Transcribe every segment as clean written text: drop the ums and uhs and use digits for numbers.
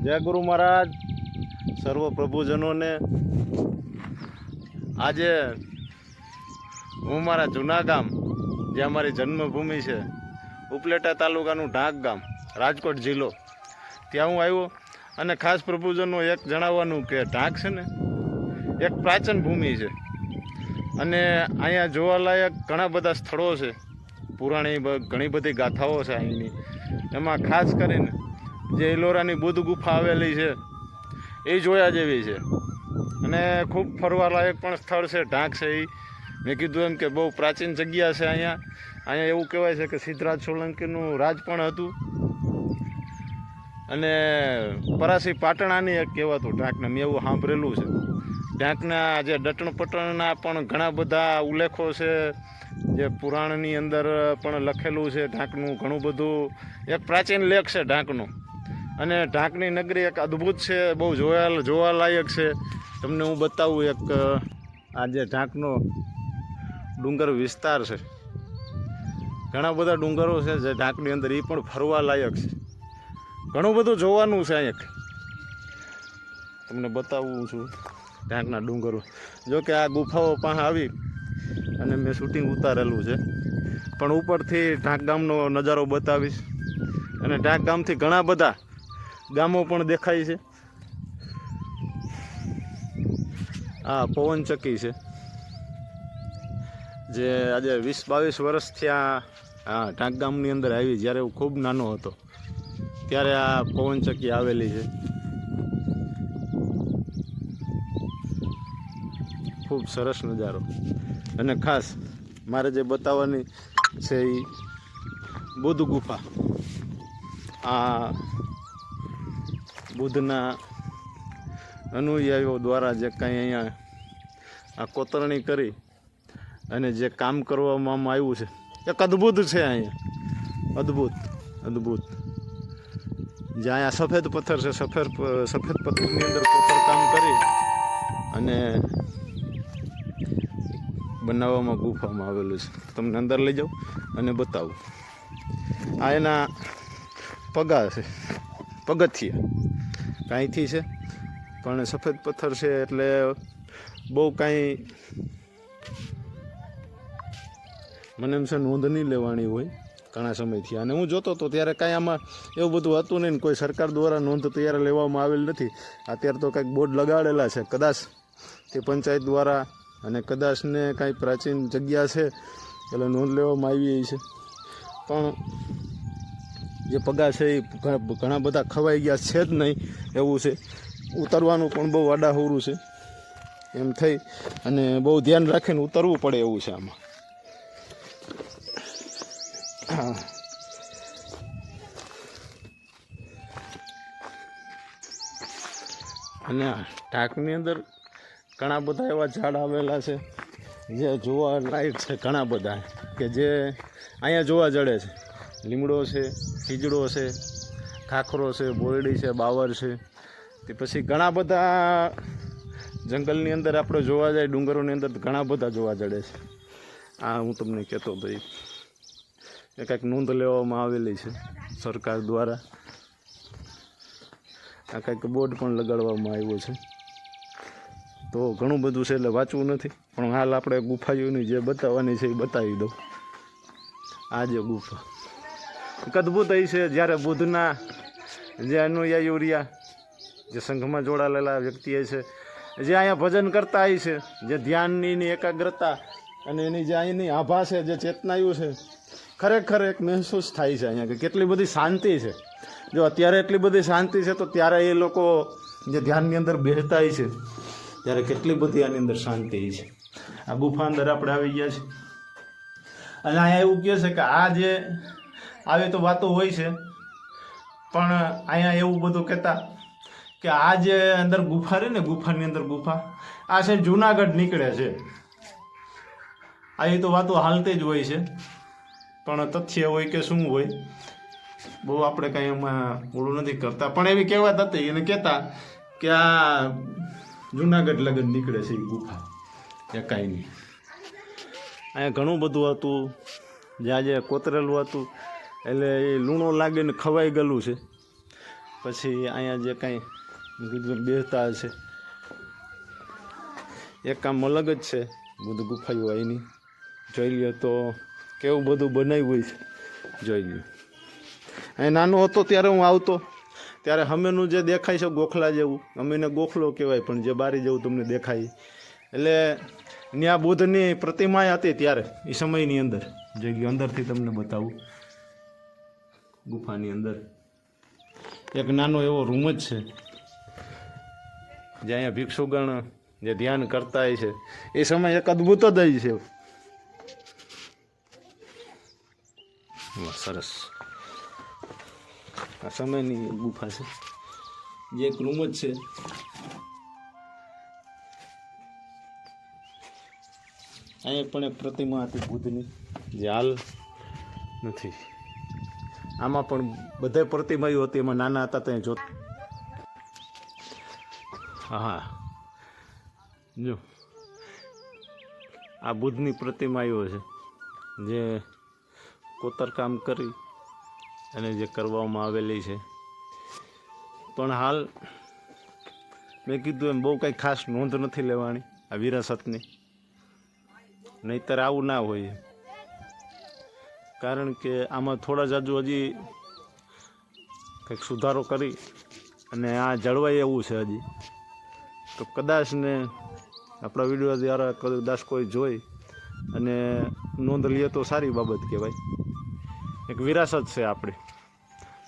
જય ગુરુ મહારાજ સર્વ પ્રભુજનોને। આજે હું મારા જૂના ગામ જે અમારી જન્મભૂમિ છે ઉપલેટા તાલુકાનું ઢાંક ગામ રાજકોટ જિલ્લો ત્યાં હું આવ્યો અને ખાસ પ્રભુજનો એક જણાવવાનું કે ઢાંક છે ને એક પ્રાચીન ભૂમિ છે અને અહીંયા જોવાલાયક ઘણા બધા સ્થળો છે, પુરાણી ઘણી બધી ગાથાઓ છે અહીંની। એમાં ખાસ કરીને જે ઇલોરાની બુદ્ધ ગુફા આવેલી છે એ જોયા જેવી છે અને ખૂબ ફરવાલાયક પણ સ્થળ છે ઢાંક છે એ। મેં કીધું એમ કે બહુ પ્રાચીન જગ્યા છે અહીંયા એવું કહેવાય છે કે સિદ્ધરાજ સોલંકીનું રાજ પણ હતું અને પરાસી પાટણાની એક કહેવાતું ઢાંકને મેં એવું સાંભળેલું છે। ઢાંકના જે દટણ પટણના પણ ઘણા બધા ઉલ્લેખો છે, જે પુરાણની અંદર પણ લખેલું છે ઢાંકનું ઘણું બધું। એક પ્રાચીન લેખ છે ઢાંકનો અને ઢાંકની નગરી એક અદ્ભુત છે, બહુ જોવાલાયક છે। તમને હું બતાવું એક આ જે ઢાંકનો ડુંગર વિસ્તાર છે, ઘણા બધા ડુંગરો છે જે ઢાંકની અંદર એ પણ ફરવા લાયક છે, ઘણું બધું જોવાનું છે। અહીંયા તમને બતાવું છું ઢાંકના ડુંગરો। જો કે આ ગુફાઓ પાસે આવી અને મેં શૂટિંગ ઉતારેલું છે, પણ ઉપરથી ઢાંક ગામનો નજારો બતાવીશ અને ઢાંક ગામથી ઘણા બધા ગામો પણ દેખાય છે। આ પવનચક્કી છે જે આજે 20-22 વર્ષથી આ ઢાંક ગામની અંદર આવી। જ્યારે હું ખૂબ નાનો હતો ત્યારે આ પવનચક્કી આવેલી છે। ખૂબ સરસ નજારો અને ખાસ મારે જે બતાવવાની છે એ બુદ્ધ ગુફા। આ બુદ્ધના અનુયાયીઓ દ્વારા જે કાંઈ અહીંયા આ કોતરણી કરી અને જે કામ કરવામાં આવ્યું છે એક અદ્ભુત છે અહીંયા, અદ્ભુત જે અહીંયા સફેદ પથ્થર છે, સફેદ પથ્થરની અંદર કોતર કામ કરી અને બનાવવામાં ગુફામાં આવેલું છે। તમને અંદર લઈ જાઉં અને બતાવું। આ એના પગા છે, પગથિયા કાંઈથી છે પણ સફેદ પથ્થર છે એટલે બહુ કાંઈ મને એમ છે નોંધ નહીં લેવાની હોય ઘણા સમયથી। અને હું જોતો હતો ત્યારે કાંઈ આમાં એવું બધું હતું નહીં, કોઈ સરકાર દ્વારા નોંધ ત્યારે લેવામાં આવેલ નથી। અત્યારે તો કંઈક બોર્ડ લગાડેલા છે, કદાચ તે પંચાયત દ્વારા અને કદાચ ને કાંઈ પ્રાચીન જગ્યા છે એટલે નોંધ લેવામાં આવી છે, પણ જે પગા છે એ ઘણા બધા ખવાઈ ગયા છે જ નહીં એવું છે। ઉતરવાનું પણ બહુ આડાહુરું છે, એમ થઈ અને બહુ ધ્યાન રાખીને ઉતરવું પડે એવું છે આમાં। અને ઢાંકની અંદર ઘણા બધા એવા ઝાડ આવેલા છે જે જોવા લાયક છે, ઘણા બધા કે જે અહીંયા જોવા જડે છે। લીમડો છે, ખીજડો છે, ખાખરો છે, બોરડી છે, બાવર છે, તે પછી ઘણા બધા જંગલની અંદર આપણે જોવા જાય, ડુંગરોની અંદર ઘણા બધા જોવા જડે છે। આ હું તમને કહેતો હતો એ કંઈક નોંધ લેવામાં આવેલી છે સરકાર દ્વારા, આ કંઈક બોર્ડ પણ લગાડવામાં આવ્યો છે। તો ઘણું બધું છે એટલે વાંચવું નથી, પણ હાલ આપણે ગુફાઓની જે બતાવવાની છે એ બતાવી દઉં। આ જે ગુફા એક અદ્ભુત એ છે, જ્યારે બુદ્ધના જે અનુયાયીઓ રહ્યા, જે સંઘમાં જોડાયેલા વ્યક્તિએ છે, જે અહીંયા ભજન કરતા આવી છે, જે ધ્યાનની એકાગ્રતા અને એની જે અહીંની આભા છે, જે ચેતનાયું છે, ખરેખર એક મહેસૂસ થાય છે અહીંયા કે કેટલી બધી શાંતિ છે। જો અત્યારે એટલી બધી શાંતિ છે તો ત્યારે એ લોકો જે ધ્યાનની અંદર બેસતા છે ત્યારે કેટલી બધી આની અંદર શાંતિ છે। આ ગુફા અંદર આપણે આવી ગયા છે અને અહીંયા એવું કહે છે કે આ જે આવી તો વાતો હોય છે, પણ અહીંયા એવું બધું કહેતા કે આ જે અંદર ગુફા રહે ને, ગુફાની અંદર ગુફા આ છે જૂનાગઢ નીકળે છે। આવી તો વાતો હાલતી જ હોય છે, પણ તથ્ય હોય કે શું હોય બહુ આપણે કાંઈ એમાં ઓળું નથી કરતા, પણ એવી કહેવત હતી એને કહેતા કે આ જૂનાગઢ લગન નીકળે છે એ ગુફા એ કાંઈ નહીં। અહીંયા ઘણું બધું હતું, જ્યાં જે કોતરેલું હતું એટલે એ લૂણો લાગીને ખવાઈ ગયેલું છે। પછી અહીંયા જે કાંઈ કીધું બેહતા હશે એક કામ અલગ જ છે બધું ગુફાયું અહીંની જોઈ લ્યો તો કેવું બધું બનાવ્યું છે જોઈ લ્યો. અહીં નાનો હતો ત્યારે હું આવતો ત્યારે હમેનું જે દેખાય છે ગોખલા જેવું અમીને ગોખલો કહેવાય પણ જે બારી જેવું તમને દેખાય એટલે ત્યાં બુદ્ધની પ્રતિમા હતી ત્યારે એ સમયની અંદર જોઈ લ્યો. અંદરથી તમને બતાવું ગુફાની અંદર એક નાનો એવો રૂમ જ છે જે અહીંયા ભિક્ષુગણ જે ધ્યાન કરતા હોય છે એ સમય એક અદ્ભુત જ છે. સરસ આ સમયની ગુફા છે જે એક રૂમ જ છે. અહીંયા પણ એક પ્રતિમા હતી બુદ્ધની જે હાલ નથી. આમાં પણ બધા પ્રતિમાઓ હતી એમાં નાના હતા ત્યાં જોત. હા જો આ બુદ્ધની પ્રતિમાઓ છે જે કોતરકામ કરી અને જે કરવામાં આવેલી છે. પણ હાલ મેં કીધું એમ બહુ કંઈ ખાસ નોંધ નથી લેવાની આ વિરાસતની, નહીંતર આવું ના હોય. કારણ કે આમાં થોડા જાજુ હજી કંઈક સુધારો કરી અને આ જળવાય એવું છે હજી. તો કદાચ ને આપણા વિડીયો દ્વારા કદાચ કોઈ જોઈ અને નોંધ લઈએ તો સારી બાબત કહેવાય. એક વિરાસત છે આપણે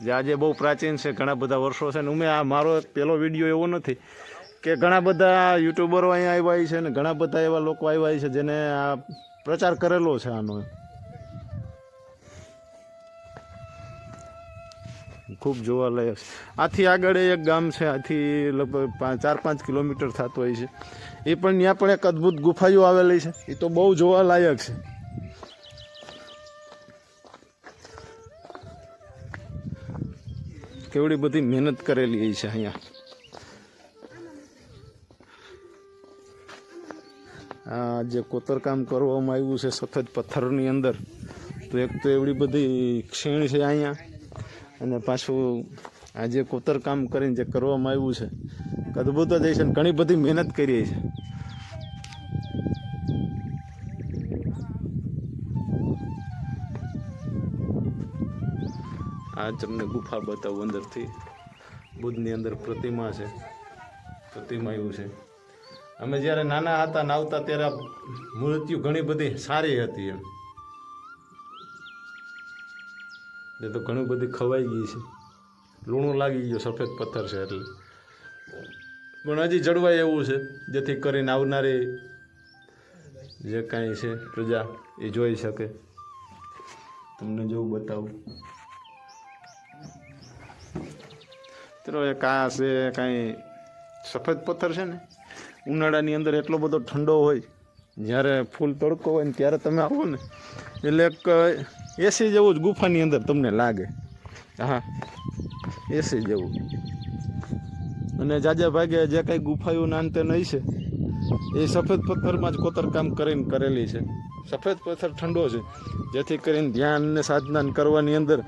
જે આજે બહુ પ્રાચીન છે, ઘણા બધા વર્ષો છે. ને અમે આ મારો પહેલો વિડીયો એવો નથી કે ઘણા બધા યુટ્યુબરો અહીંયા આવ્યા છે ને ઘણા બધા એવા લોકો આવ્યા છે જેને આ પ્રચાર કરેલો છે આનો. ખૂબ જોવાલાયક છે. આથી આગળ એક ગામ છે, આથી લગભગ 4-5 કિલોમીટર થતું હોય છે. એ પણ ત્યાં પણ એક અદ્ભુત ગુફાઓ આવેલી છે. એ તો બહુ જોવાલાયક છે. કેવડી બધી મહેનત કરેલી છે અહીંયા. આ જે કોતરકામ કરવામાં આવ્યું છે સફેદ પથ્થરની અંદર, તો એક તો એવડી બધી ક્ષીણ છે અહીંયા, અને પાછું આ જે કોતરકામ કરીને જે કરવામાં આવ્યું છે અદ્ભુત જ છે. ઘણી બધી મહેનત કરી છે. આ તમને ગુફા બતાવું અંદરથી. બુદ્ધની અંદર પ્રતિમા છે, પ્રતિમાયું છે. અમે જ્યારે નાના હતા ને આવતા ત્યારે મૂર્તિઓ ઘણી બધી સારી હતી એમ. એ તો ઘણી બધી ખવાઈ ગઈ છે, લૂણું લાગી ગયું, સફેદ પથ્થર છે એટલે. પણ હજી જળવાય એવું છે જેથી કરીને આવનારી જે કાંઈ છે પ્રજા એ જોઈ શકે. તમને જેવું બતાવું ચલો. એક આ છે કાંઈ સફેદ પથ્થર છે ને, ઉનાળાની અંદર એટલો બધો ઠંડો હોય, જ્યારે ફૂલ તડકો હોય ને ત્યારે તમે આવો ને એટલે એક એસી જેવું જ ગુફાની અંદર તમને લાગે. હા, એસી જેવું. અને જાજા ભાગે જે કાંઈ ગુફાઓ નાનતે નહીં છે એ સફેદ પથ્થરમાં જ કોતરકામ કરીને કરેલી છે. સફેદ પથ્થર ઠંડો છે જેથી કરીને ધ્યાન ને સાધના કરવાની અંદર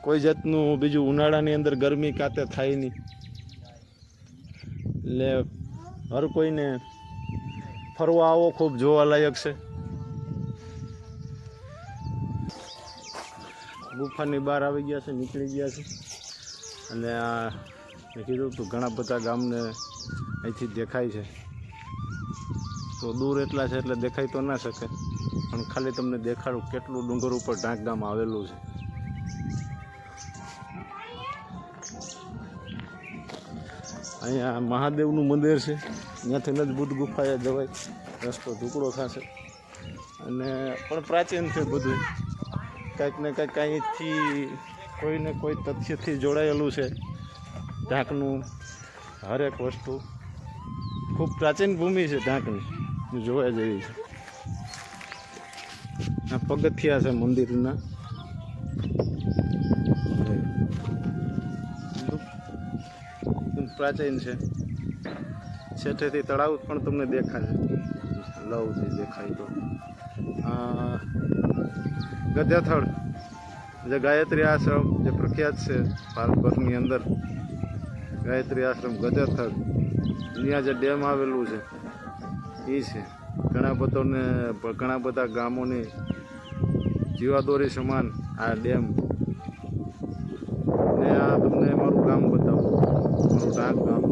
કોઈ જાતનું બીજું ઉનાળાની અંદર ગરમી કાતે થાય નહીં. એટલે હર કોઈને ફરવા આવો, ખૂબ જોવાલાયક છે. ગુફાની બહાર આવી ગયા છે, નીકળી ગયા છે. અને આ મેં કીધું તો ઘણા બધા ગામને અહીંથી દેખાય છે. તો દૂર એટલા છે એટલે દેખાઈ તો ના શકે, પણ ખાલી તમને દેખાડું કેટલું ડુંગર ઉપર ઢાંક ગામ આવેલું છે. અહીંયા મહાદેવનું મંદિર છે, ત્યાંથી જ બુદ્ધ ગુફાએ જવાય. રસ્તો ઢુકડો થશે અને પણ પ્રાચીન છે બધું. કંઈક ને કંઈક અહીંથી કોઈને કોઈ તથ્યથી જોડાયેલું છે. ઢાંકનું હરેક વસ્તુ ખૂબ પ્રાચીન ભૂમિ છે ઢાંકની, જોવા જેવી છે. આ પગથિયા છે મંદિરના. પ્રાચીન છે. છેઠેથી તળાવ પણ તમને દેખાય, લવથી દેખાય. તો ગદ્યાથળ જે ગાયત્રી આશ્રમ જે પ્રખ્યાત છે ભારતભરની અંદર, ગાયત્રી આશ્રમ ગધેથડ ત્યાં જે ડેમ આવેલું છે એ છે. ઘણા બધા ગામોની જીવાદોરી સમાન આ ડેમ. ને આ તમને મારું ગામ બતાવું, મારું ડાંગ ગામ.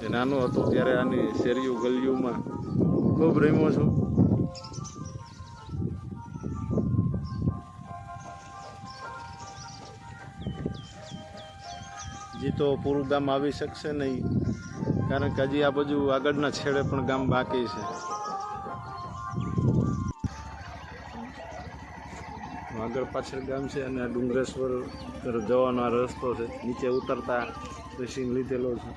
જે નાનો હતો ત્યારે આની શેરીઓ ગલીઓમાં ખૂબ રમ્યો છું. હજી તો પૂરું ગામ આવી શકશે નહીં, કારણ કે હજી આ બાજુ આગળના છેડે પણ ગામ બાકી છે. આગળ પાછળ ગામ છે અને આ ડુંગરેશ્વર તરફ જવાનો આ રસ્તો છે. નીચે ઉતરતા સીન લીધેલો છે.